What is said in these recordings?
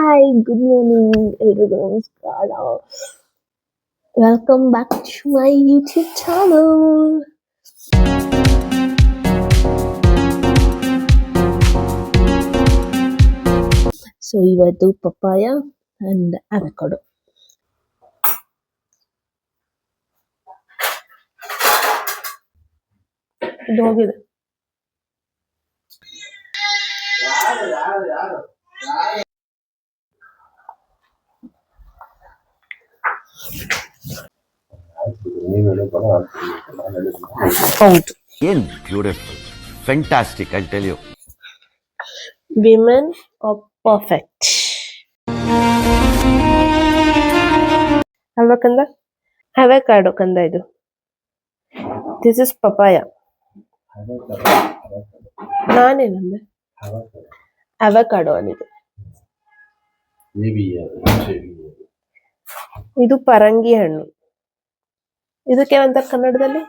Hi, good morning ಎಲ್ರಿಗೂ ನಮಸ್ಕಾರ. Welcome back to my YouTube channel. So ಇವತ್ತು papaya and avocado. ಇದು ಹೋಗಿದೆ. ಹೌದು, ಏನ್ beautiful, fantastic, I tell you. Women are perfect ಅಲ್ವಾ ಕಂದ? ಅವಕಾಡೋ ಕಂದ, ಇದು ದಿಸ್ ಇಸ್ ಪಪಾಯ. ನಾನೇನಂದೆ? ಅವಕಾಡೋ ಅನ್ನಿದೆ. ಇದು ಪರಂಗಿ ಹಣ್ಣು. ಇದಕ್ಕೆ ಅಂತಾರೆ ಕನ್ನಡದಲ್ಲಿ?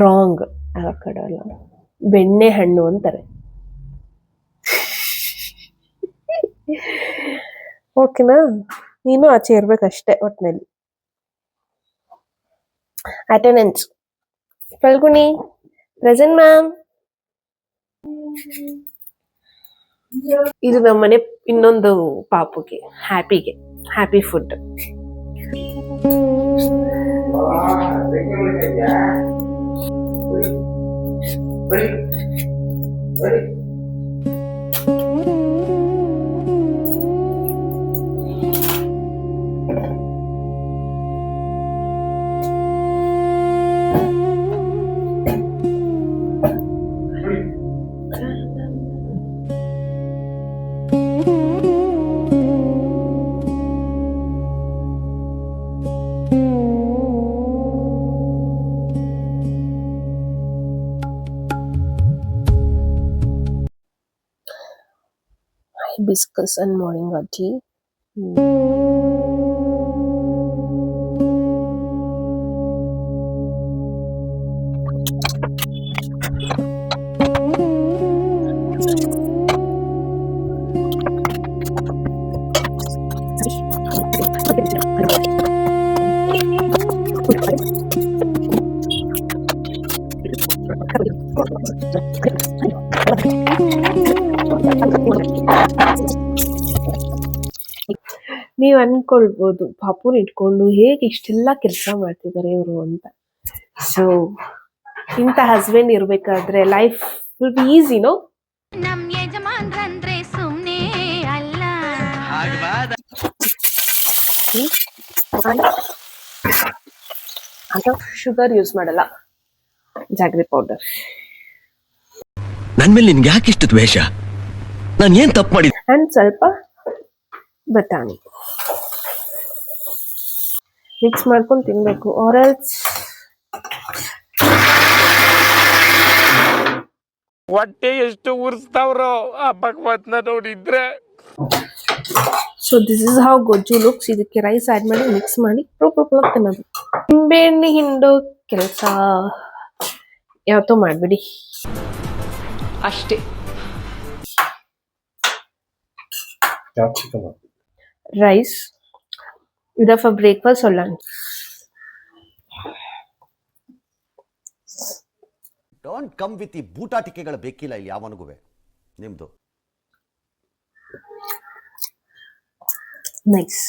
ರಾಂಗ್, ಅವಕಾಡೋ ಅಲ್ಲ, ಬೆಣ್ಣೆ ಹಣ್ಣು ಅಂತಾರೆ. ಓಕೆನಾ? ನೀನು ಆಚೆ ಇರ್ಬೇಕಷ್ಟೇ ಒಟ್ಟಿನಲ್ಲಿ. Attendance Phalguni present ma'am. ಇದು ನಮ್ಮನೆ ಇನ್ನೊಂದು ಪಾಪುಗೆ, happy food. Hibiscus and moringa tea. ನೀವ್ ಅನ್ಕೊಳ್ಬೋದು, ಪಾಪುನ ಇಟ್ಕೊಂಡು ಹೇಗೆ ಇಷ್ಟೆಲ್ಲ ಕೆಲಸ ಮಾಡ್ತಿದ್ದಾರೆ ಇವರು ಅಂತ. ಸೊ ಇಂಥ ಹಸ್ಬೆಂಡ್ ಇರ್ಬೇಕಾದ್ರೆ life will be easy, no? Sugar use ಮಾಡಲ್ಲ, ಜಾಗ್ರಿ ಪೌಡರ್. ನನ್ ಮೇಲೆ ನಿನ್ಗೆ ಯಾಕೆ ಇಷ್ಟು ದ್ವೇಷ? ನಾನು ಏನ್ ತಪ್ಪು ಮಾಡಿದ್ದೆ? ಅಂಡ್ ಸ್ವಲ್ಪ ಬಟಾಣಿ ಮಿಕ್ಸ್ ಮಾಡ್ಕೊಂಡು ತಿನ್ಬೇಕು, ಆರಲ್ಸ್ ಹೊಟ್ಟೆ ಎಷ್ಟು ಉರ್ಸ್ತಾವ್ರೋ ಆ ಭಗವತ್ನ ನೋಡಿದ್ರೆ. ಸೊ ದಿಸ್ ಇಸ್ ಹೌ ಗೊಜ್ಜು ಲುಕ್ಸ್. ಇದಕ್ಕೆ ರೈಸ್ ಆಡ್ ಮಾಡಿ ಮಿಕ್ಸ್ ಮಾಡಿ ತಿನ್ನೋದು. ನಿಂಬೆಹಣ್ಣು ಹಿಂಡೋ ಕೆಲಸ ಯಾವತ್ತೋ ಮಾಡ್ಬಿಡಿ ಅಷ್ಟೇ. ರೈಸ್ ಇದ for breakfast or lunch? Don't come with ಈ ಬೂಟಾಟಿಕೆಗಳು ಬೇಕಿಲ್ಲ ಇಲ್ಲಿ ಯಾವನಿಗೂ ನಿಮ್ದು. ನೈಸ್,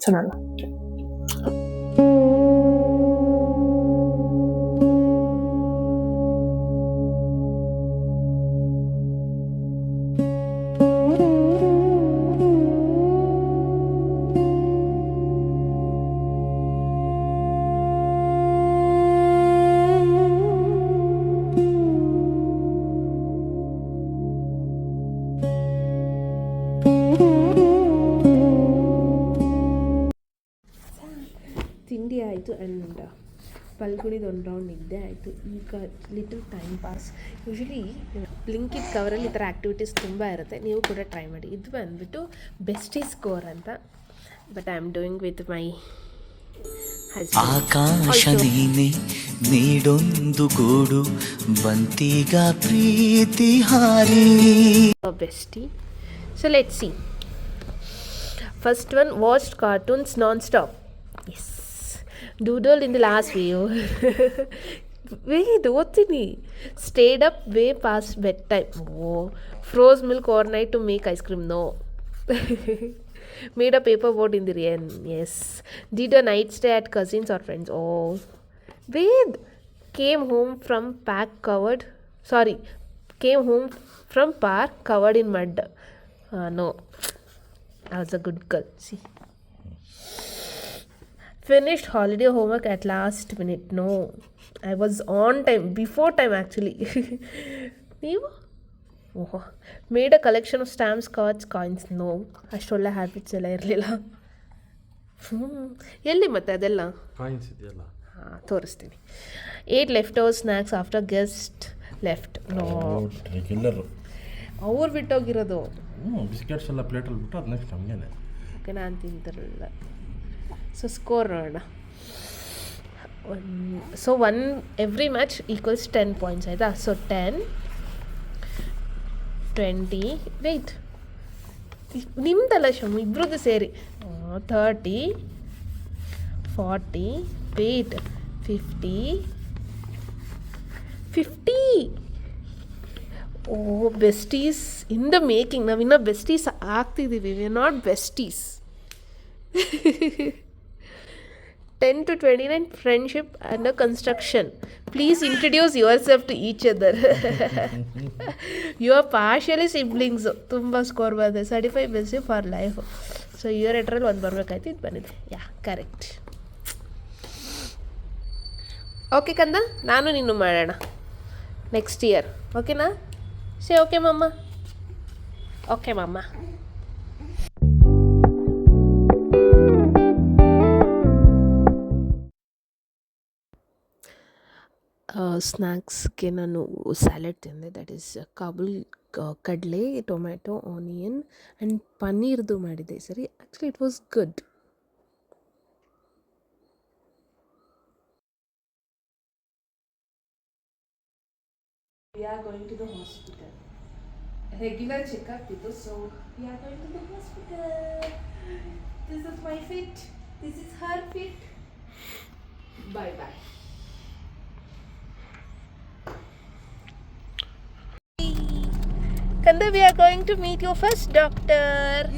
ಚೆನ್ನಾಗ. ತಿಂಡಿ ಆಯಿತು ಆ್ಯಂಡ್ ಪಲ್ಗುಣಿದು ಒಂದು ರೌಂಡ್ ನಿದ್ದೆ ಆಯಿತು. ಈಗ little time pass. Usually Blinkit ಕವರಲ್ಲಿ ಈ ಥರ ಆ್ಯಕ್ಟಿವಿಟೀಸ್ ತುಂಬ ಇರುತ್ತೆ, ನೀವು ಕೂಡ ಟ್ರೈ ಮಾಡಿ. ಇದು ಬಂದುಬಿಟ್ಟು ಬೆಸ್ಟಿ ಸ್ಕೋರ್ ಅಂತ, but I am doing with my ಆಕಾಶ ನೀನೆ ನೀಡೊಂದು ಗೂಡು ಬಂತೀಗ ಪ್ರೀತಿ ಹಾರಿ bestie. So let's see. First one, watched cartoons non-stop. Yes. Doodled in the last video. Wait, ಓದ್ತೀನಿ. Stayed up way past bedtime. Oh. Froze milk overnight to make ice cream. No. Made a paper boat in the rain. Yes. Did a night stay at cousins or friends. Oh. Wait. Came home from park covered in mud. No. I was a good girl. See. Finished holiday homework at last minute. No. I was on time. Before time actually. ನೀವು? ಓಹೋ. Made a collection of stamps, cards, coins. No. ಅಷ್ಟೊಳ್ಳೆ habits ಎಲ್ಲ ಇರಲಿಲ್ಲ. ಎಲ್ಲಿ ಮತ್ತೆ ಅದೆಲ್ಲ? Coins ಇದೆಯಲ್ಲ. ಹಾಂ, ತೋರಿಸ್ತೀನಿ. 8 leftover snacks after guest left. No. Regular. ಅವ್ರು ಬಿಟ್ಟೋಗಿರೋದು. ಬಿಸ್ಕೆಟ್ಸ್ ಎಲ್ಲ ಪ್ಲೇಟಲ್ಲಿ ಬಿಟ್ಟು ಅದು ನೆಕ್ಸ್ಟ್ ನಮಗೇನೆ. ಓಕೆ, ನಾನು ತಿಂತಿರಲಿಲ್ಲ. ಸೊ ಸ್ಕೋರ್ ನೋಡೋಣ. So every match equals 10 points ಆಯಿತಾ. ಸೊ 10, 20, ವೆಯ್ಟ್ ನಿಮ್ದಲ್ಲ ಶಮು, ಇಬ್ರದ್ದು ಸೇರಿ 30, 40, wait 50. Oh, besties in the making. ನಾವಿನ್ನೂ ಬೆಸ್ಟೀಸ್ ಆಗ್ತಿದ್ದೀವಿ. We are not besties. 10 to 29, friendship under construction. Please introduce yourself to each other. You are partially siblings. ತುಂಬ score ಬಂದಿದೆ. 35 best for life. So year ಎಟ್ರಲ್ಲಿ ಒಂದು ಬರಬೇಕಾಯ್ತು, ಇದು ಬಂದಿದೆ. ಯಾ, correct. Okay ಕಂದ, ನಾನು ನೀನು ಮಾಡೋಣ ನೆಕ್ಸ್ಟ್ ಇಯರ್. ಓಕೆನಾ? ಸೇ ಓಕೆ ಮಮ್ಮ. ಓಕೆ ಮಮ್ಮ. ಸ್ನ್ಯಾಕ್ಸ್ಗೆ ನಾನು ಸ್ಯಾಲೆಡ್ ತಿಂದೆ. ದಟ್ ಈಸ್ ಕಾಬೂಲ್ ಕಡಲೆ, ಟೊಮ್ಯಾಟೊ, ಆನಿಯನ್ ಆ್ಯಂಡ್ ಪನ್ನೀರ್ದು ಮಾಡಿದ್ದೆ ಸರಿ. Actually it was good. We are going to the hospital. Regular checkup itu, so we are going to the hospital. This is my fit. This is her fit. Bye bye. Kanda, we are going to meet your first doctor.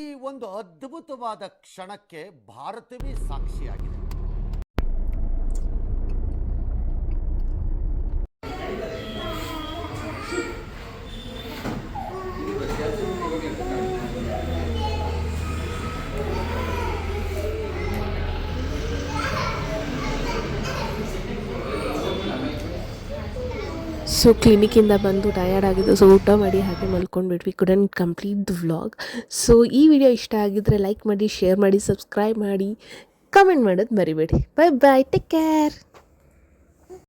ಈ ಒಂದು ಅದ್ಭುತವಾದ ಕ್ಷಣಕ್ಕೆ ಭಾರತವೇ ಸಾಕ್ಷಿಯಾಗಿದೆ. So ಕ್ಲಿನಿಕ್ಕಿಂದ ಬಂದು tired ಆಗಿದ್ದು, so ಊಟ ಮಾಡಿ ಹಾಗೆ ಮಲ್ಕೊಂಡ್ಬಿಟ್ವಿ. Couldn't complete the vlog. So ಈ ವಿಡಿಯೋ ಇಷ್ಟ ಆಗಿದ್ದರೆ ಲೈಕ್ ಮಾಡಿ, ಶೇರ್ ಮಾಡಿ, ಸಬ್ಸ್ಕ್ರೈಬ್ ಮಾಡಿ, ಕಮೆಂಟ್ ಮಾಡೋದು ಮರಿಬೇಡಿ. Bye bye, take care.